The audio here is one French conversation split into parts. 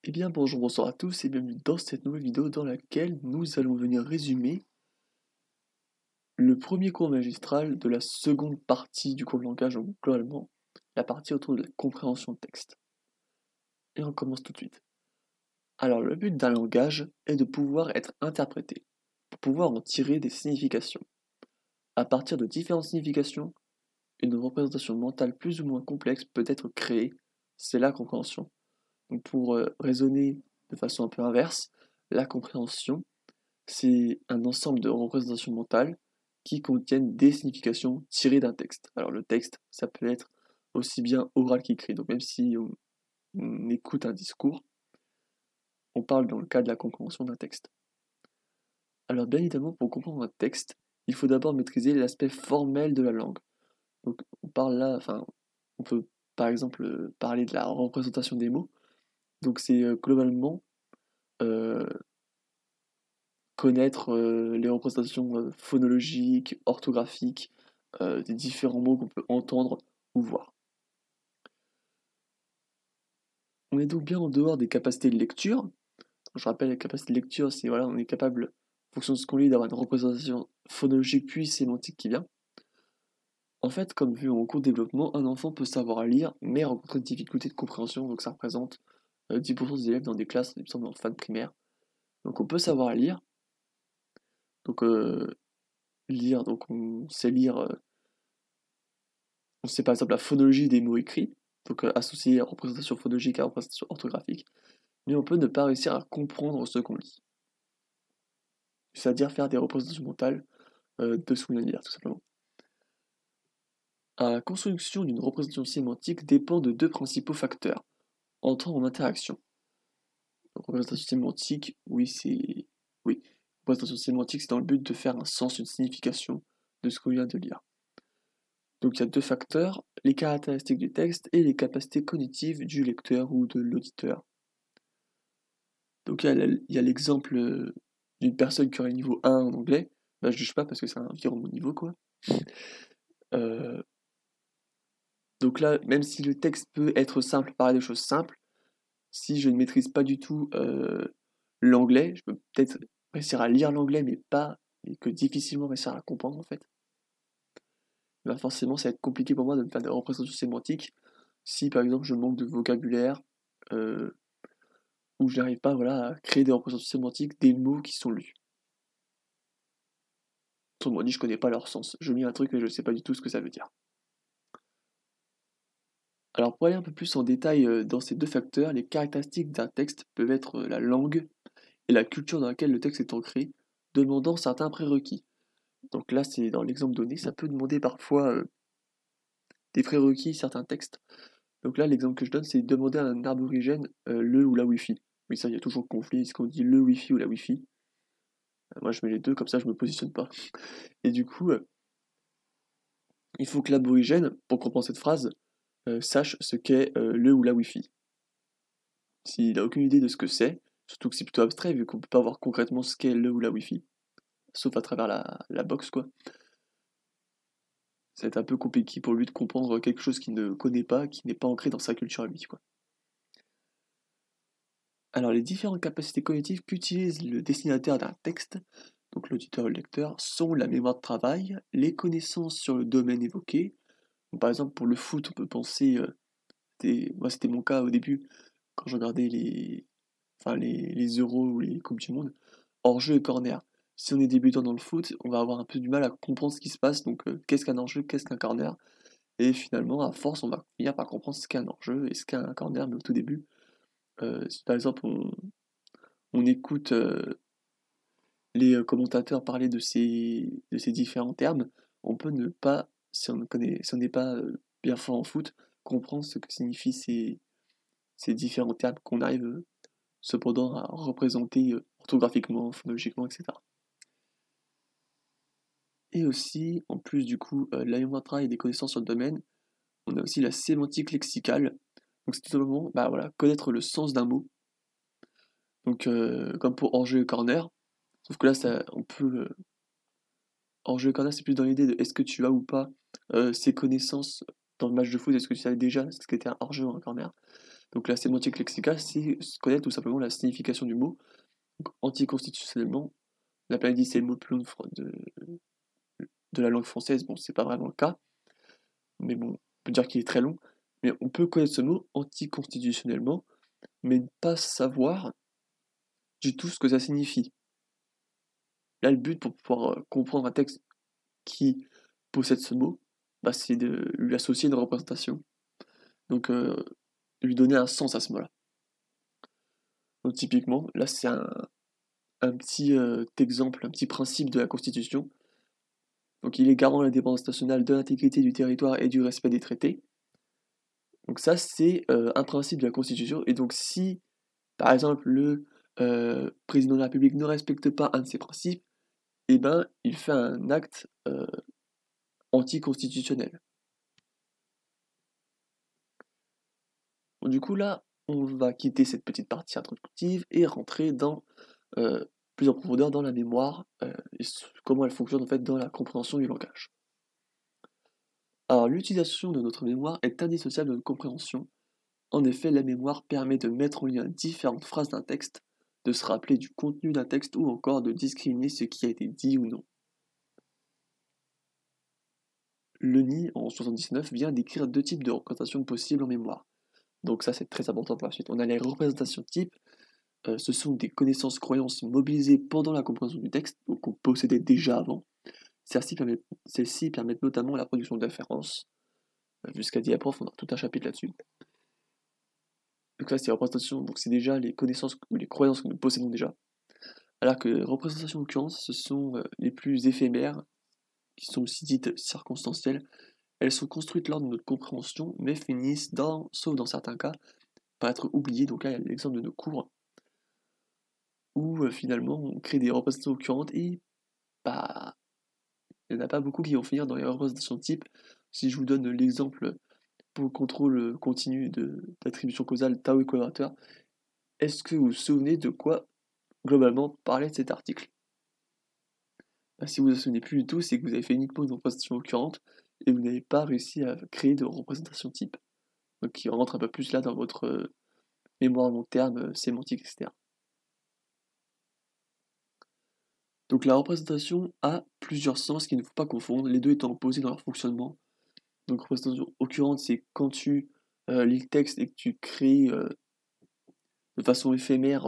Eh bien bonjour, bonsoir à tous et bienvenue dans cette nouvelle vidéo dans laquelle nous allons venir résumer le premier cours magistral de la seconde partie du cours de langage, donc globalement la partie autour de la compréhension de texte. Et on commence tout de suite. Alors le but d'un langage est de pouvoir être interprété, pour pouvoir en tirer des significations. À partir de différentes significations, une représentation mentale plus ou moins complexe peut être créée, c'est la compréhension. Donc pour raisonner de façon un peu inverse, la compréhension c'est un ensemble de représentations mentales qui contiennent des significations tirées d'un texte. Alors le texte, ça peut être aussi bien oral qu'écrit. Donc même si on écoute un discours, on parle dans le cas de la compréhension d'un texte. Alors bien évidemment, pour comprendre un texte, il faut d'abord maîtriser l'aspect formel de la langue. Donc on parle là, enfin, on peut par exemple parler de la représentation des mots. Donc c'est globalement euh, connaître les représentations phonologiques, orthographiques, des différents mots qu'on peut entendre ou voir. On est donc bien en dehors des capacités de lecture. Je rappelle, la capacité de lecture, c'est voilà, on est capable, en fonction de ce qu'on lit, d'avoir une représentation phonologique puis sémantique qui vient. En fait, comme vu en cours de développement, un enfant peut savoir lire, mais rencontrer des difficultés de compréhension, donc ça représente 10% des élèves dans des classes, il me semble, en fin de primaire. Donc on peut savoir lire, donc lire, donc on sait lire on sait par exemple la phonologie des mots écrits, donc associer représentation phonologique à représentation orthographique, mais on peut ne pas réussir à comprendre ce qu'on lit. C'est-à-dire faire des représentations mentales de ce qu'on vient de lire, tout simplement. La construction d'une représentation sémantique dépend de deux principaux facteurs entrant en interaction. Donc, représentation sémantique, oui, c'est. Oui. Représentation sémantique, c'est dans le but de faire un sens, une signification de ce qu'on vient de lire. Donc il y a deux facteurs, les caractéristiques du texte et les capacités cognitives du lecteur ou de l'auditeur. Donc il y a l'exemple d'une personne qui aurait niveau 1 en anglais, bah, je juge pas parce que c'est environ mon niveau quoi. Euh, donc là, même si le texte peut être simple, parler de choses simples, si je ne maîtrise pas du tout l'anglais, je peux peut-être réussir à lire l'anglais, mais pas, et que difficilement réussir à la comprendre en fait. Bah forcément, ça va être compliqué pour moi de me faire des représentations sémantiques si par exemple je manque de vocabulaire euh, ou je n'arrive pas voilà, à créer des représentations sémantiques des mots qui sont lus. Autrement dit, je connais pas leur sens. Je lis un truc mais je sais pas du tout ce que ça veut dire. Alors pour aller un peu plus en détail dans ces deux facteurs, les caractéristiques d'un texte peuvent être la langue et la culture dans laquelle le texte est ancré, demandant certains prérequis. Donc là, c'est dans l'exemple donné, ça peut demander parfois des prérequis, certains textes. Donc là, l'exemple que je donne, c'est demander à un aborigène le ou la Wi-Fi. Oui, ça, il y a toujours conflit, est-ce qu'on dit le Wi-Fi ou la Wi-Fi? Moi, je mets les deux, comme ça, je me positionne pas. Et du coup, il faut que l'aborigène, pour comprendre cette phrase, sache ce qu'est le ou la Wi-Fi. S'il n'a aucune idée de ce que c'est, surtout que c'est plutôt abstrait, vu qu'on peut pas voir concrètement ce qu'est le ou la Wi-Fi, sauf à travers la box, quoi. Ça va être un peu compliqué pour lui de comprendre quelque chose qu'il ne connaît pas, qui n'est pas ancré dans sa culture à lui, quoi. Alors, les différentes capacités cognitives qu'utilise le destinataire d'un texte, donc l'auditeur ou le lecteur, sont la mémoire de travail, les connaissances sur le domaine évoqué. Donc, par exemple, pour le foot, on peut penser, moi c'était mon cas au début, quand je regardais les Euros ou les Coupes du Monde, hors-jeu et corner. Si on est débutant dans le foot, on va avoir un peu du mal à comprendre ce qui se passe, donc qu'est-ce qu'un hors-jeu, qu'est-ce qu'un corner, et finalement, à force, on va finir par comprendre ce qu'est un hors-jeu et ce qu'est un corner, mais au tout début, si par exemple on écoute les commentateurs parler de ces différents termes, on peut ne pas, si on n'est pas bien fort en foot, comprendre ce que signifient ces différents termes qu'on arrive cependant à représenter orthographiquement, phonologiquement, etc. Et aussi, en plus du coup, de la mémoire de travail et des connaissances sur le domaine, on a aussi la sémantique lexicale. Donc c'est tout simplement bah, voilà, connaître le sens d'un mot. Donc comme pour hors-jeu et corner, sauf que là on peut hors-jeu et corner, c'est plus dans l'idée de est-ce que tu as ou pas ces connaissances dans le match de foot, est-ce que tu savais déjà ce qu'était un hors-jeu ou un corner. Donc la sémantique lexicale, c'est connaître tout simplement la signification du mot. Donc anticonstitutionnellement, on a pas dit c'est le mot le plus long de la langue française, bon c'est pas vraiment le cas, mais bon, on peut dire qu'il est très long, mais on peut connaître ce mot anticonstitutionnellement, mais ne pas savoir du tout ce que ça signifie. Là, le but pour pouvoir comprendre un texte qui possède ce mot, bah, c'est de lui associer une représentation. Donc, lui donner un sens à ce mot-là. Donc, typiquement, là, c'est un petit exemple, un petit principe de la Constitution. Donc, il est garant de l'indépendance nationale, de l'intégrité du territoire et du respect des traités. Donc, ça, c'est un principe de la Constitution. Et donc, si, par exemple, le président de la République ne respecte pas un de ces principes, eh ben, il fait un acte anticonstitutionnel. Bon, du coup, là, on va quitter cette petite partie introductive et rentrer dans plus en profondeur dans la mémoire et comment elle fonctionne en fait dans la compréhension du langage. Alors, l'utilisation de notre mémoire est indissociable de notre compréhension. En effet, la mémoire permet de mettre en lien différentes phrases d'un texte, de se rappeler du contenu d'un texte ou encore de discriminer ce qui a été dit ou non. Leni, en 79, vient décrire deux types de représentations possibles en mémoire. Donc ça, c'est très important pour la suite. On a les représentations types. Ce sont des connaissances, croyances mobilisées pendant la compréhension du texte, donc qu'on possédait déjà avant. Celles-ci permettent notamment la production d'inférences. Jusqu'à Diaprof, on a tout un chapitre là-dessus. Donc là, c'est les représentations, donc c'est déjà les connaissances ou les croyances que nous possédons déjà. Alors que les représentations d'occurrence, ce sont les plus éphémères, qui sont aussi dites circonstancielles. Elles sont construites lors de notre compréhension, mais finissent, sauf dans certains cas, par être oubliées. Donc là, il y a l'exemple de nos cours, où finalement, on crée des représentations occurrentes et bah, il n'y en a pas beaucoup qui vont finir dans les représentations type. Si je vous donne l'exemple pour le contrôle continu d'attribution causale tau et quadrateur, est-ce que vous vous souvenez de quoi globalement parlait cet article? Bah, si vous ne vous souvenez plus du tout, c'est que vous avez fait uniquement une représentation occurrente et vous n'avez pas réussi à créer de représentation type. Donc qui rentre un peu plus là dans votre mémoire à long terme, sémantique, etc. Donc la représentation a plusieurs sens qu'il ne faut pas confondre, les deux étant opposés dans leur fonctionnement. Donc représentation occurrente, c'est quand tu lis le texte et que tu crées de façon éphémère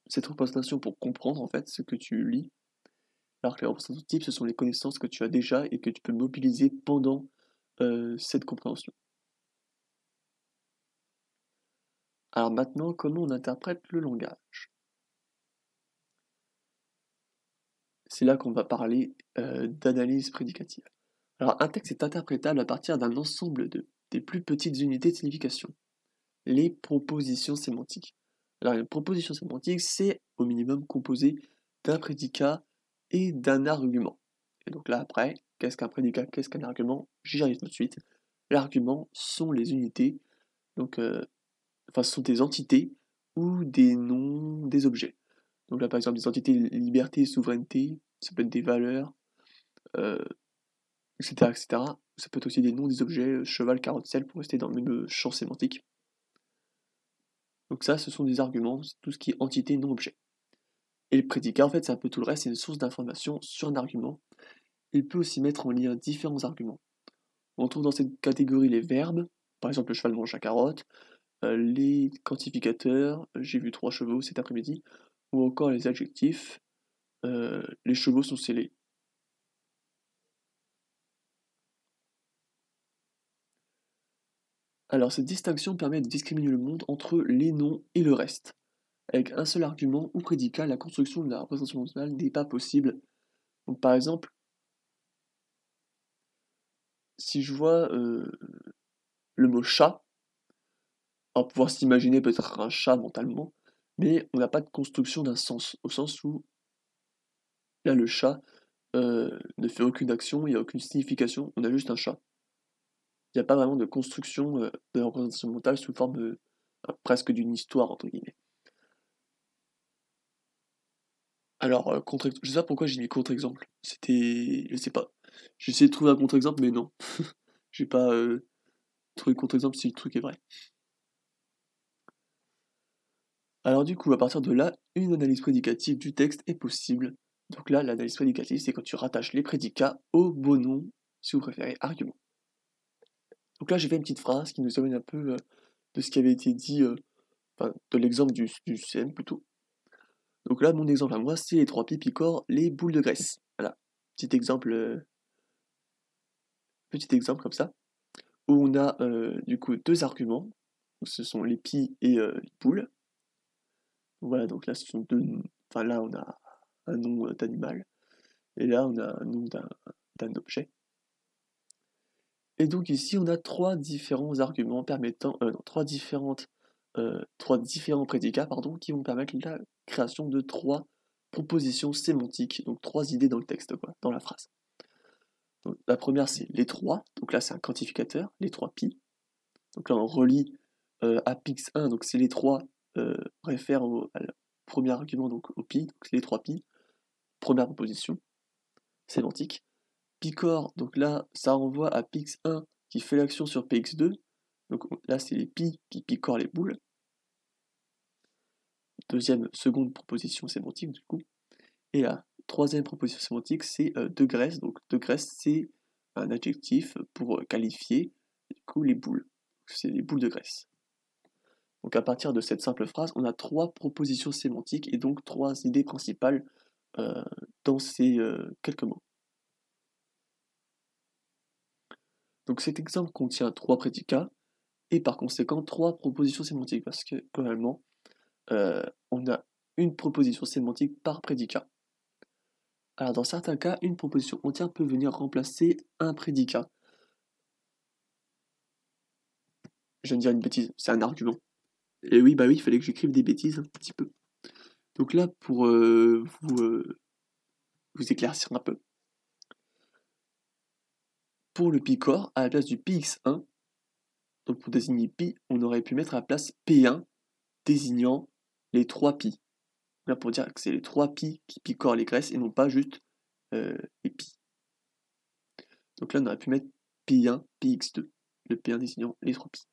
cette représentation pour comprendre en fait ce que tu lis. Alors que les représentations types, ce sont les connaissances que tu as déjà et que tu peux mobiliser pendant cette compréhension. Alors maintenant, comment on interprète le langage? C'est là qu'on va parler d'analyse prédicative. Alors un texte est interprétable à partir d'un ensemble des plus petites unités de signification, les propositions sémantiques. Alors une proposition sémantique, c'est au minimum composé d'un prédicat et d'un argument. Et donc là après, qu'est-ce qu'un prédicat, qu'est-ce qu'un argument? J'y arrive tout de suite. L'argument sont les unités, donc ce sont des entités ou des noms des objets. Donc là par exemple des entités liberté, souveraineté, ça peut être des valeurs, etc., etc. Ça peut être aussi des noms des objets, cheval, carotte, sel, pour rester dans le même champ sémantique. Donc ça, ce sont des arguments, c'est tout ce qui est entité, non objet. Et le prédicat, en fait, c'est un peu tout le reste, c'est une source d'information sur un argument. Il peut aussi mettre en lien différents arguments. On trouve dans cette catégorie les verbes, par exemple le cheval mange la carotte, les quantificateurs, j'ai vu 3 chevaux cet après-midi, ou encore les adjectifs, les chevaux sont scellés. Alors cette distinction permet de discriminer le monde entre les noms et le reste. Avec un seul argument ou prédicat, la construction de la représentation mentale n'est pas possible. Donc par exemple, si je vois le mot chat, on va pouvoir s'imaginer peut-être un chat mentalement, mais on n'a pas de construction d'un sens, au sens où là le chat ne fait aucune action, il n'y a aucune signification, on a juste un chat. Il n'y a pas vraiment de construction de représentation mentale sous forme presque d'une histoire, entre guillemets. Alors, je sais pas pourquoi j'ai mis contre-exemple. Je sais pas. J'ai essayé de trouver un contre-exemple, mais non. J'ai pas trouvé contre-exemple si le truc est vrai. Alors du coup, à partir de là, une analyse prédicative du texte est possible. Donc là, l'analyse prédicative, c'est quand tu rattaches les prédicats au beau nom, si vous préférez, argument. Donc là, j'ai fait une petite phrase qui nous amène un peu de ce qui avait été dit, enfin, de l'exemple du CM plutôt. Donc là, mon exemple à moi, c'est les 3 pi picorent les boules de graisse. Voilà, petit exemple comme ça, où on a du coup 2 arguments. Donc, ce sont les pi et les boules. Voilà, donc là, ce sont deux. Enfin, là, on a un nom d'animal, et là, on a un nom d'un objet. Et donc ici, on a 3 différents arguments permettant, non, 3 différents prédicats, pardon, qui vont permettre la création de 3 propositions sémantiques, donc 3 idées dans le texte, quoi, dans la phrase. Donc, la première, c'est les 3, donc là, c'est un quantificateur, les 3 pi. Donc là, on relie à pix1, donc c'est les 3 réfèrent à la premier argument, donc au pi, donc les 3 pi, première proposition sémantique. Picore, donc là, ça renvoie à pix1 qui fait l'action sur px2. Donc là, c'est les pi qui picorent les boules. Seconde proposition sémantique, du coup. Et la troisième proposition sémantique, c'est de graisse. Donc de graisse, c'est un adjectif pour qualifier, du coup, les boules. C'est des boules de graisse. Donc à partir de cette simple phrase, on a 3 propositions sémantiques et donc 3 idées principales dans ces quelques mots. Donc cet exemple contient 3 prédicats et par conséquent 3 propositions sémantiques parce que globalement on a une proposition sémantique par prédicat. Alors dans certains cas, une proposition entière peut venir remplacer un prédicat. Je viens de dire une bêtise, c'est un argument. Et oui, bah oui, il fallait que j'écrive des bêtises un petit peu. Donc là, pour vous éclaircir un peu, pour le picore, à la place du px1, donc pour désigner pi, on aurait pu mettre à la place p1, désignant les 3 pi. Là, pour dire que c'est les 3 pi qui picorent les graisses et non pas juste les pi. Donc là, on aurait pu mettre pi1, px2, le p1 désignant les 3 pi.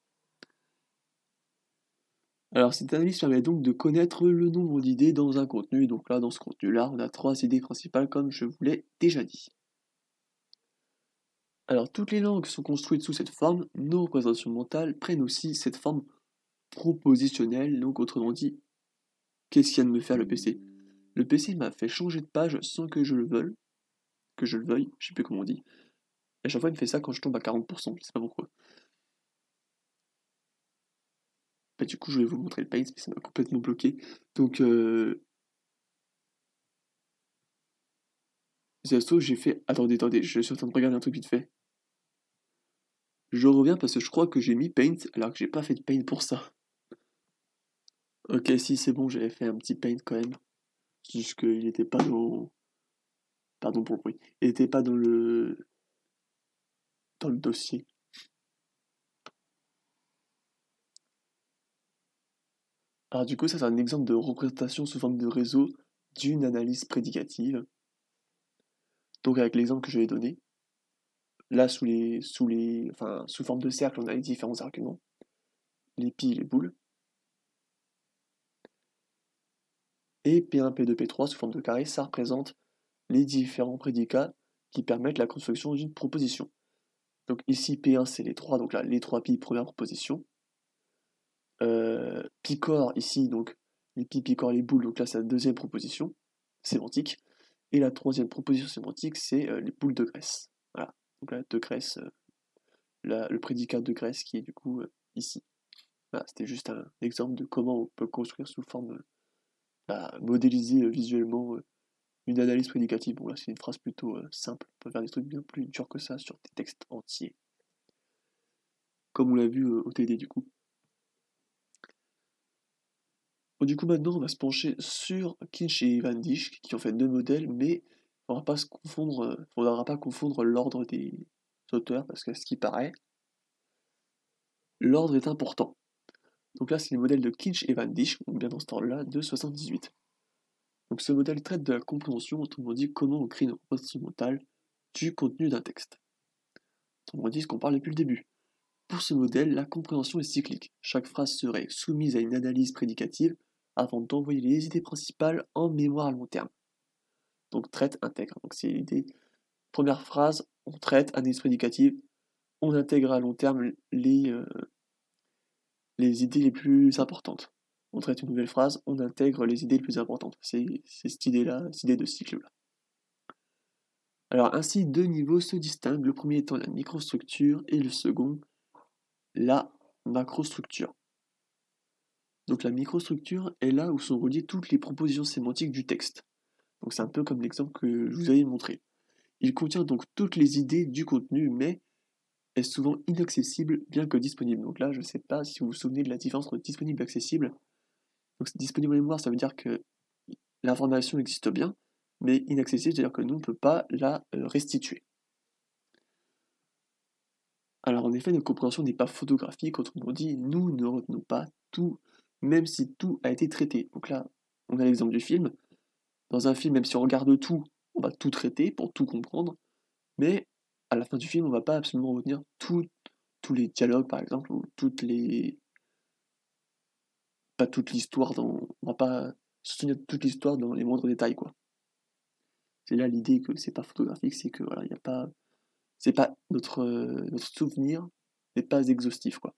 Alors cette analyse permet donc de connaître le nombre d'idées dans un contenu. Donc là, dans ce contenu-là, on a 3 idées principales comme je vous l'ai déjà dit. Alors toutes les langues sont construites sous cette forme, nos représentations mentales prennent aussi cette forme propositionnelle, donc autrement dit, qu'est-ce qu'il vient de me faire le PC? Le PC m'a fait changer de page sans que je le veuille, je sais plus comment on dit. Et à chaque fois il me fait ça quand je tombe à 40%, je sais pas pourquoi. Bah, du coup je vais vous montrer le Paint, mais ça m'a complètement bloqué. Donc j'ai fait. Attendez, je suis en train de regarder un truc vite fait. Je reviens parce que je crois que j'ai mis Paint alors que j'ai pas fait de Paint pour ça. Ok, si c'est bon, j'avais fait un petit Paint quand même. C'est juste qu'il était pas dans. Pardon pour le bruit. Il était pas dans le dossier. Alors du coup, ça c'est un exemple de représentation sous forme de réseau d'une analyse prédicative. Donc avec l'exemple que je vais donner, là sous forme de cercle, on a les différents arguments, les pi et les boules. Et P1, P2, P3 sous forme de carré, ça représente les différents prédicats qui permettent la construction d'une proposition. Donc ici P1 c'est les 3, donc là les 3 pi, première proposition. Picor ici, donc les pi, picor, les boules, donc là c'est la deuxième proposition sémantique. Et la troisième proposition sémantique c'est les boules de graisse. Voilà, donc là de graisse, le prédicat de graisse qui est du coup ici. Voilà, c'était juste un exemple de comment on peut construire sous forme, modéliser visuellement une analyse prédicative. Bon là c'est une phrase plutôt simple, on peut faire des trucs bien plus durs que ça sur des textes entiers. Comme on l'a vu au TD du coup. Bon, du coup maintenant on va se pencher sur Kinch et Van Dijk qui ont fait 2 modèles, mais on va pas se confondre, faudra pas confondre l'ordre des auteurs parce que ce qui paraît, l'ordre est important. Donc là c'est le modèle de Kinch et Van Dijk, donc bien dans ce ordre-là, de 78. Donc ce modèle traite de la compréhension, autrement dit comment on crée une représentation mentale du contenu d'un texte. Autrement dit ce qu'on parle depuis le début. Pour ce modèle, la compréhension est cyclique. Chaque phrase serait soumise à une analyse prédicative avant d'envoyer les idées principales en mémoire à long terme. Donc traite, intègre. Donc c'est l'idée. Première phrase, on traite, analyse prédicative, on intègre à long terme les idées les plus importantes. On traite une nouvelle phrase, on intègre les idées les plus importantes. C'est cette idée-là, cette idée de cycle-là. Alors ainsi, deux niveaux se distinguent, le premier étant la microstructure et le second, la macrostructure. Donc la microstructure est là où sont reliées toutes les propositions sémantiques du texte. Donc c'est un peu comme l'exemple que je vous avais montré. Il contient donc toutes les idées du contenu, mais est souvent inaccessible bien que disponible. Donc là, je ne sais pas si vous vous souvenez de la différence entre disponible et accessible. Donc disponible en mémoire, ça veut dire que l'information existe bien, mais inaccessible, c'est-à-dire que nous, on ne peut pas la restituer. Alors en effet, notre compréhension n'est pas photographique, autrement dit, nous ne retenons pas tout, même si tout a été traité. Donc là, on a l'exemple du film. Dans un film, même si on regarde tout, on va tout traiter pour tout comprendre, mais à la fin du film, on va pas absolument retenir tous les dialogues, par exemple, ou pas toute l'histoire on va pas se souvenir de toute l'histoire dans les moindres détails, quoi. C'est là l'idée que c'est pas photographique, c'est que voilà, il y a pas, c'est pas notre souvenir n'est pas exhaustif, quoi.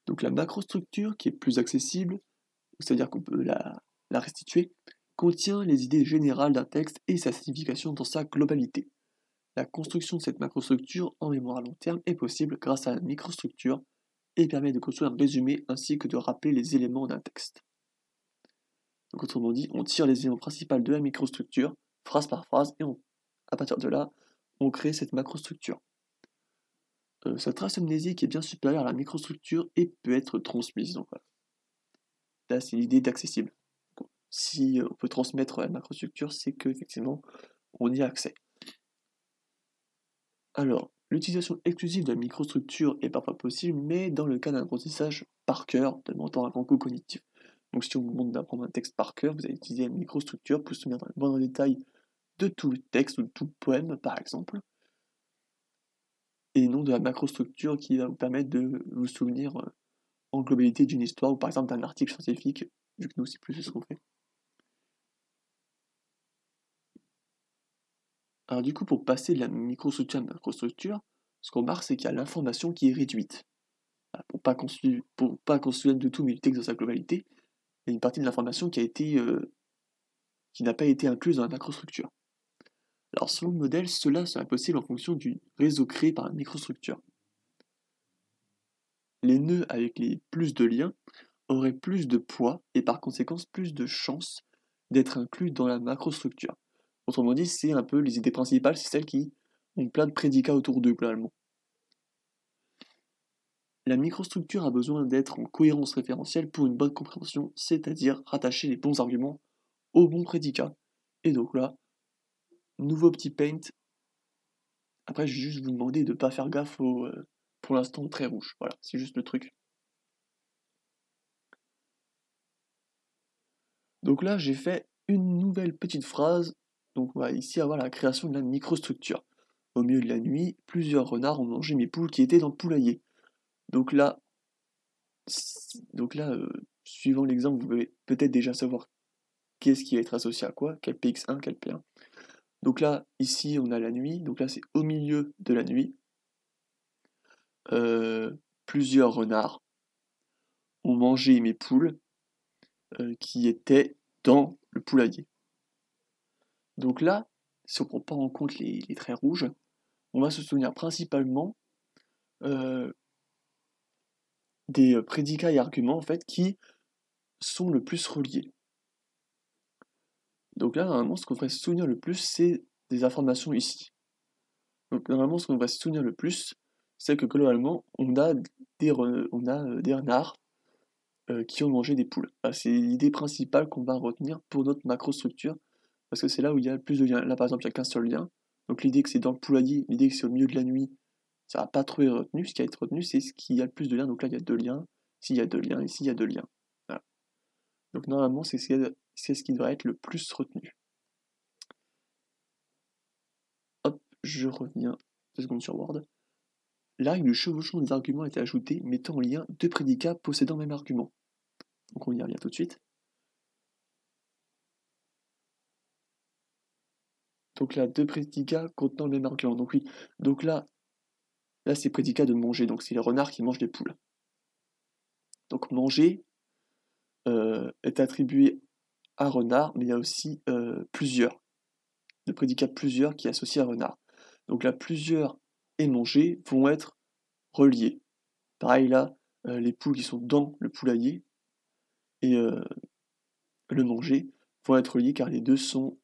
Donc la macrostructure qui est plus accessible, c'est-à-dire qu'on peut la restituer, contient les idées générales d'un texte et sa signification dans sa globalité. La construction de cette macrostructure en mémoire à long terme est possible grâce à la microstructure et permet de construire un résumé ainsi que de rappeler les éléments d'un texte. Donc autrement dit, on tire les éléments principaux de la microstructure, phrase par phrase, et à partir de là, on crée cette macrostructure. Cette trace amnésique est bien supérieure à la microstructure et peut être transmise. Donc voilà. Là, c'est l'idée d'accessible. Bon, si on peut transmettre la macrostructure, c'est qu'effectivement, on y a accès. Alors, l'utilisation exclusive de la microstructure est parfois possible, mais dans le cas d'un apprentissage par cœur, demandant un grand coup cognitif. Donc si on vous demande d'apprendre un texte par cœur, vous allez utiliser la microstructure pour se souvenir dans le moindre détail de tout le texte ou de tout le poème, par exemple, et non de la macrostructure qui va vous permettre de vous souvenir en globalité d'une histoire ou par exemple d'un article scientifique, vu que nous c'est plus ce qu'on fait. Alors du coup, pour passer de la microstructure à la macrostructure, ce qu'on remarque, c'est qu'il y a l'information qui est réduite. Voilà, pour pas qu'on se souvienne de tout mais du texte dans sa globalité, il y a une partie de l'information qui n'a pas été incluse dans la macrostructure. Alors selon le modèle, cela serait possible en fonction du réseau créé par la microstructure. Les nœuds avec les plus de liens auraient plus de poids et par conséquent plus de chances d'être inclus dans la macrostructure. Autrement dit, c'est un peu les idées principales, c'est celles qui ont plein de prédicats autour d'eux globalement. La microstructure a besoin d'être en cohérence référentielle pour une bonne compréhension, c'est-à-dire rattacher les bons arguments aux bons prédicats. Et donc là, nouveau petit paint. Après, je vais juste vous demander de ne pas faire gaffe au, pour l'instant, très rouge. Voilà, c'est juste le truc. Donc là, j'ai fait une nouvelle petite phrase. Donc on va ici avoir la création de la microstructure. Au milieu de la nuit, plusieurs renards ont mangé mes poules qui étaient dans le poulailler. Donc là, suivant l'exemple, vous pouvez peut-être déjà savoir qu'est-ce qui va être associé à quoi, quel PX1, quel P1. Donc là, ici, on a la nuit. Donc là, c'est au milieu de la nuit. Plusieurs renards ont mangé mes poules qui étaient dans le poulailler. Donc là, si on ne prend pas en compte les traits rouges, on va se souvenir principalement des prédicats et arguments en fait qui sont le plus reliés. Donc là, normalement, ce qu'on devrait se souvenir le plus, c'est des informations ici. Donc normalement, ce qu'on devrait se souvenir le plus, c'est que globalement, on a des renards qui ont mangé des poules. C'est l'idée principale qu'on va retenir pour notre macrostructure, parce que c'est là où il y a le plus de liens. Là, par exemple, il n'y a qu'un seul lien. Donc l'idée que c'est dans le poulailler, l'idée que c'est au milieu de la nuit, ça va pas trop être retenu. Ce qui va être retenu, c'est ce qui a le plus de liens. Donc là, il y a deux liens. Ici, il y a deux liens. Ici, il y a deux liens. Voilà. Donc normalement, c'est ce qui devrait être le plus retenu. Hop, je reviens 2 secondes sur Word. La règle du chevauchement des arguments a été ajoutée, mettant en lien deux prédicats possédant le même argument. Donc on y revient tout de suite. Donc là, deux prédicats contenant le même argument. Donc oui, donc là c'est prédicat de manger, donc c'est les renards qui mangent des poules. Donc manger est attribué à renard, mais il y a aussi plusieurs, le prédicat plusieurs qui est associé à renard. Donc là, plusieurs et manger vont être reliés. Pareil là, les poules qui sont dans le poulailler et le manger vont être liés car les deux sont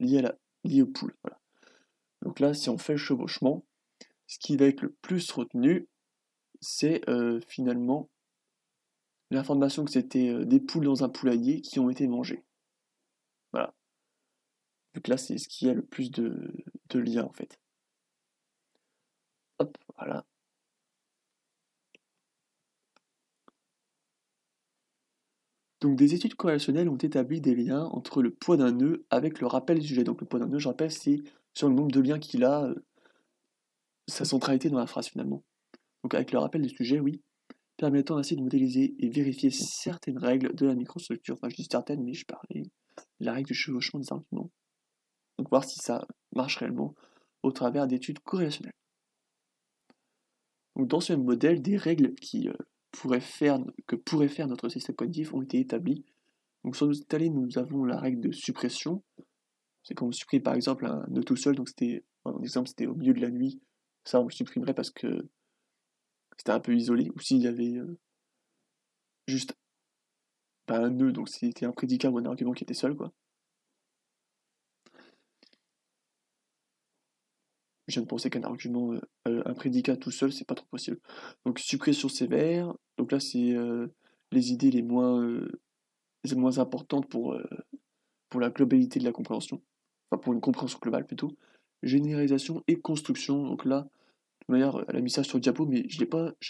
liés aux poules. Voilà. Donc là, si on fait le chevauchement, ce qui va être le plus retenu, c'est finalement l'information que c'était des poules dans un poulailler qui ont été mangées. Voilà. Donc là, c'est ce qui a le plus de liens en fait. Hop, voilà. Donc des études corrélationnelles ont établi des liens entre le poids d'un nœud avec le rappel du sujet. Donc le poids d'un nœud, je rappelle, c'est sur le nombre de liens qu'il a, sa centralité dans la phrase finalement. Donc avec le rappel du sujet, oui, permettant ainsi de modéliser et vérifier certaines règles de la microstructure. Enfin, je dis certaines, mais je parlais de la règle du chevauchement des arguments. Donc voir si ça marche réellement au travers d'études corrélationnelles. Donc dans ce même modèle, des règles que pourrait faire notre système cognitif ont été établies. Donc sur notre talée, nous avons la règle de suppression. C'est quand on supprime par exemple un nœud tout seul, donc un exemple c'était au milieu de la nuit, ça on le supprimerait parce que c'était un peu isolé, ou s'il y avait juste un nœud, donc c'était un prédicat ou un argument qui était seul, quoi. Je viens de penser qu'un argument, un prédicat tout seul, c'est pas trop possible. Donc suppression sévère, donc là c'est les idées les moins importantes pour la globalité de la compréhension, enfin pour une compréhension globale plutôt. Généralisation et construction, donc là, de toute manière, elle a mis ça sur le diapo, mais je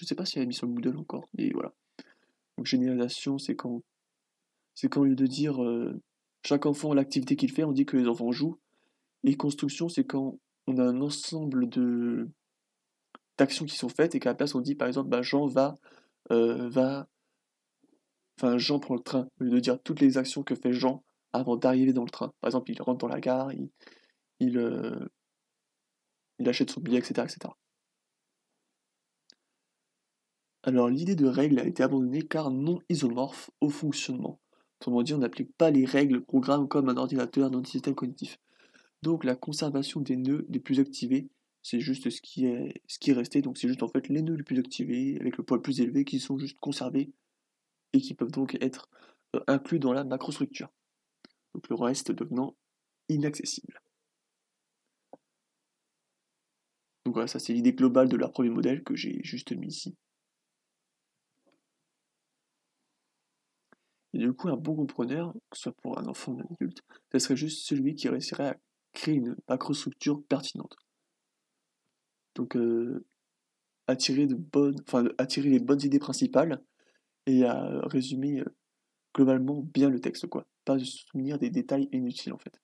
sais pas si elle a mis sur le Moodle encore, mais voilà. Donc généralisation, c'est quand au lieu de dire chaque enfant a l'activité qu'il fait, on dit que les enfants jouent. Et construction, c'est quand on a un ensemble d'actions qui sont faites et qu'à la place on dit par exemple bah, va enfin Jean prend le train, au lieu de dire toutes les actions que fait Jean avant d'arriver dans le train. Par exemple, il rentre dans la gare, il, euh, il achète son billet, etc., etc. Alors l'idée de règle a été abandonnée car non isomorphe au fonctionnement. Autrement dit, on n'applique pas les règles programmes comme un ordinateur dans le système cognitif. Donc la conservation des nœuds les plus activés, c'est juste ce qui est resté. Donc c'est juste en fait les nœuds les plus activés avec le poids le plus élevé qui sont juste conservés et qui peuvent donc être inclus dans la macrostructure. Donc le reste devenant inaccessible. Donc voilà, ça c'est l'idée globale de leur premier modèle que j'ai juste mis ici. Et du coup, un bon compreneur, que ce soit pour un enfant ou un adulte, ce serait juste celui qui réussirait à créer une macrostructure pertinente. Donc attirer les bonnes idées principales et à résumer globalement bien le texte, quoi. Pas se souvenir des détails inutiles en fait.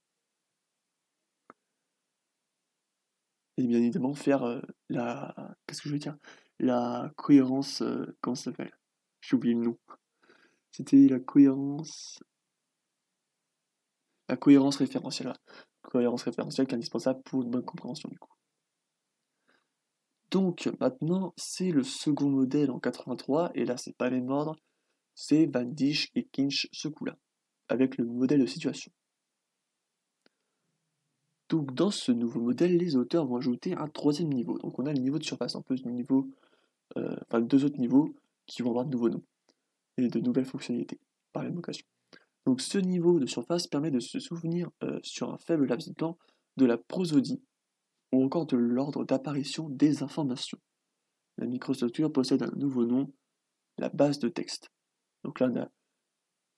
Et bien évidemment faire qu'est-ce que je veux dire? La cohérence, comment ça s'appelle? J'ai oublié le nom. C'était la cohérence référentielle. Voilà. Cohérence référentielle qui est indispensable pour une bonne compréhension du coup. Donc maintenant, c'est le second modèle en 83, et là c'est pas les même ordre, c'est Van Dijk et Kinch ce coup-là, avec le modèle de situation. Donc dans ce nouveau modèle, les auteurs vont ajouter un troisième niveau. Donc on a le niveau de surface, en plus du niveau, deux autres niveaux qui vont avoir de nouveaux noms et de nouvelles fonctionnalités par la même occasion. Donc ce niveau de surface permet de se souvenir sur un faible laps de temps de la prosodie ou encore de l'ordre d'apparition des informations. La microstructure possède un nouveau nom, la base de texte. Donc là on a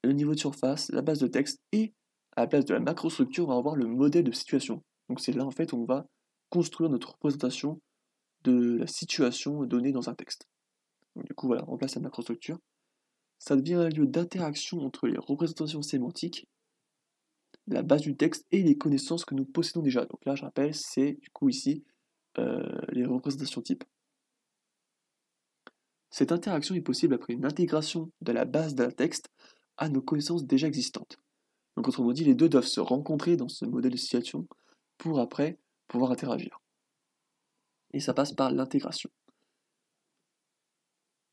le niveau de surface, la base de texte et à la place de la macrostructure, on va avoir le modèle de situation. Donc c'est là en fait où on va construire notre représentation de la situation donnée dans un texte. Donc, du coup, voilà, on remplace la macrostructure. Ça devient un lieu d'interaction entre les représentations sémantiques, la base du texte et les connaissances que nous possédons déjà. Donc là, je rappelle, c'est du coup ici les représentations types. Cette interaction est possible après une intégration de la base d'un texte à nos connaissances déjà existantes. Donc autrement dit, les deux doivent se rencontrer dans ce modèle de situation pour après pouvoir interagir. Et ça passe par l'intégration.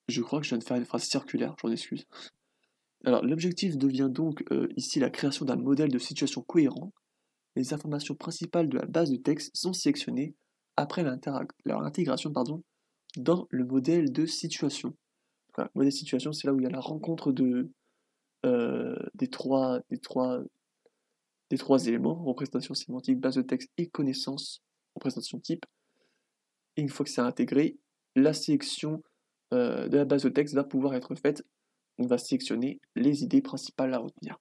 Je crois que je viens de faire une phrase circulaire, j'en excuse. Alors l'objectif devient donc ici la création d'un modèle de situation cohérent. Les informations principales de la base de texte sont sélectionnées après leur intégration dans le modèle de situation. Voilà, le modèle de situation, c'est là où il y a la rencontre des trois éléments, représentation sémantique, base de texte et connaissance, représentation type. Et une fois que c'est intégré, la sélection de la base de texte va pouvoir être faite. On va sélectionner les idées principales à retenir.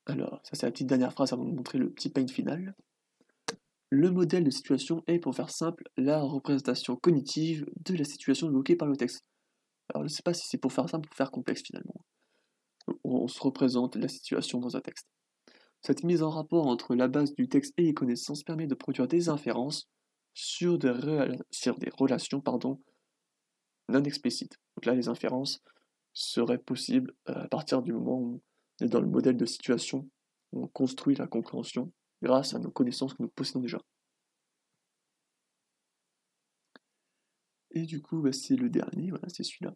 Alors, ça c'est la petite dernière phrase avant de montrer le petit paint final. Le modèle de situation est, pour faire simple, la représentation cognitive de la situation évoquée par le texte. Alors, je ne sais pas si c'est pour faire simple ou pour faire complexe finalement. On se représente la situation dans un texte. Cette mise en rapport entre la base du texte et les connaissances permet de produire des inférences sur des relations non explicites. Donc là, les inférences seraient possibles à partir du moment où on est dans le modèle de situation, où on construit la compréhension grâce à nos connaissances que nous possédons déjà. Et du coup, bah, c'est le dernier, voilà, c'est celui-là.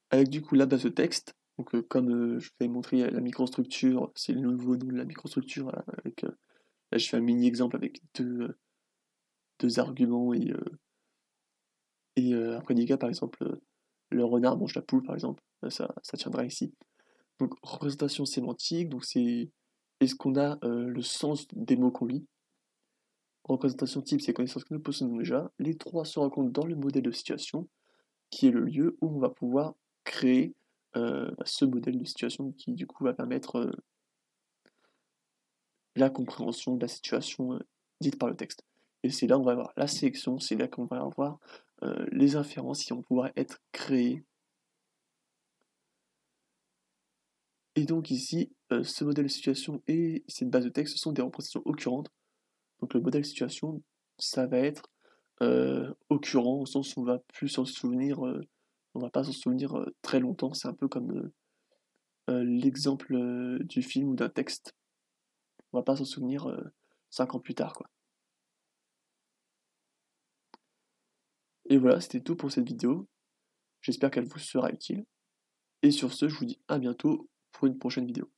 Avec du coup la base de texte, donc comme je vais montrer la microstructure, c'est le nouveau nom de la microstructure, voilà, avec, là je fais un mini exemple avec deux arguments un prédicat, par exemple, le renard mange la poule, par exemple, ça tiendra ici. Donc représentation sémantique, donc c'est est-ce qu'on a le sens des mots qu'on lit. Représentation type, c'est connaissances que nous possédons déjà. Les trois se rencontrent dans le modèle de situation, qui est le lieu où on va pouvoir créer ce modèle de situation qui du coup va permettre la compréhension de la situation dite par le texte. Et c'est là où on va avoir la sélection, c'est là qu'on va avoir les inférences qui vont pouvoir être créées. Et donc ici, ce modèle de situation et cette base de texte sont des représentations occurrentes. Donc le modèle de situation, ça va être occurrent au sens où on va plus s'en souvenir, on va pas s'en souvenir très longtemps. C'est un peu comme l'exemple du film ou d'un texte. On va pas s'en souvenir 5 ans plus tard, quoi. Et voilà, c'était tout pour cette vidéo. J'espère qu'elle vous sera utile. Et sur ce, je vous dis à bientôt pour une prochaine vidéo.